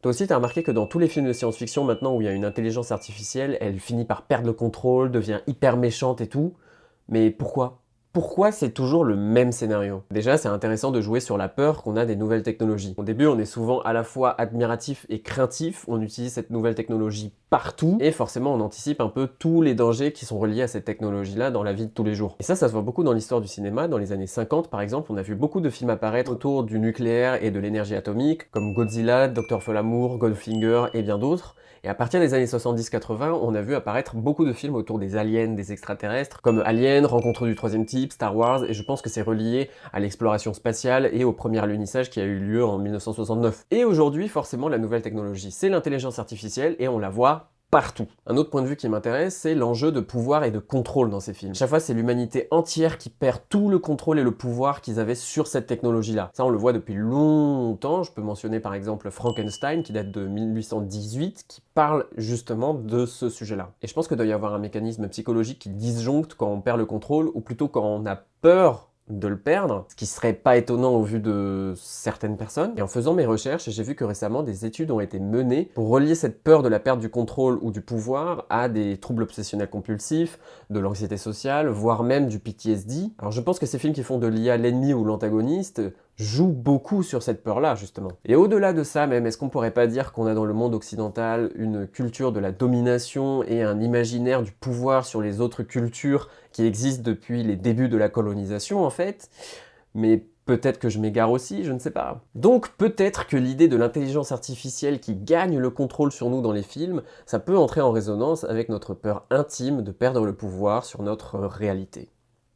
Toi aussi, t'as remarqué que dans tous les films de science-fiction, maintenant où il y a une intelligence artificielle, elle finit par perdre le contrôle, devient hyper méchante et tout. Mais pourquoi? Pourquoi c'est toujours le même scénario? Déjà, c'est intéressant de jouer sur la peur qu'on a des nouvelles technologies. Au début, on est souvent à la fois admiratif et craintif, on utilise cette nouvelle technologie partout, et forcément on anticipe un peu tous les dangers qui sont reliés à cette technologie-là dans la vie de tous les jours. Et ça se voit beaucoup dans l'histoire du cinéma. Dans les années 50, par exemple, on a vu beaucoup de films apparaître autour du nucléaire et de l'énergie atomique, comme Godzilla, Dr. Folamour, Goldfinger et bien d'autres. Et à partir des années 70-80, on a vu apparaître beaucoup de films autour des aliens, des extraterrestres, comme Alien, Rencontre du troisième type, Star Wars, et je pense que c'est relié à l'exploration spatiale et au premier alunissage qui a eu lieu en 1969. Et aujourd'hui, forcément, la nouvelle technologie, c'est l'intelligence artificielle, et on la voit partout. Un autre point de vue qui m'intéresse, c'est l'enjeu de pouvoir et de contrôle dans ces films. Chaque fois, c'est l'humanité entière qui perd tout le contrôle et le pouvoir qu'ils avaient sur cette technologie-là. Ça, on le voit depuis longtemps. Je peux mentionner par exemple Frankenstein, qui date de 1818, qui parle justement de ce sujet-là. Et je pense qu'il doit y avoir un mécanisme psychologique qui disjoncte quand on perd le contrôle, ou plutôt quand on a peur de le perdre, ce qui serait pas étonnant au vu de certaines personnes. Et en faisant mes recherches, j'ai vu que récemment des études ont été menées pour relier cette peur de la perte du contrôle ou du pouvoir à des troubles obsessionnels compulsifs, de l'anxiété sociale, voire même du PTSD. Alors je pense que ces films qui font de l'IA l'ennemi ou l'antagoniste jouent beaucoup sur cette peur-là, justement. Et au-delà de ça même, est-ce qu'on pourrait pas dire qu'on a dans le monde occidental une culture de la domination et un imaginaire du pouvoir sur les autres cultures qui existent depuis les débuts de la colonisation, en fait? Mais peut-être que je m'égare aussi, je ne sais pas. Donc peut-être que l'idée de l'intelligence artificielle qui gagne le contrôle sur nous dans les films, ça peut entrer en résonance avec notre peur intime de perdre le pouvoir sur notre réalité.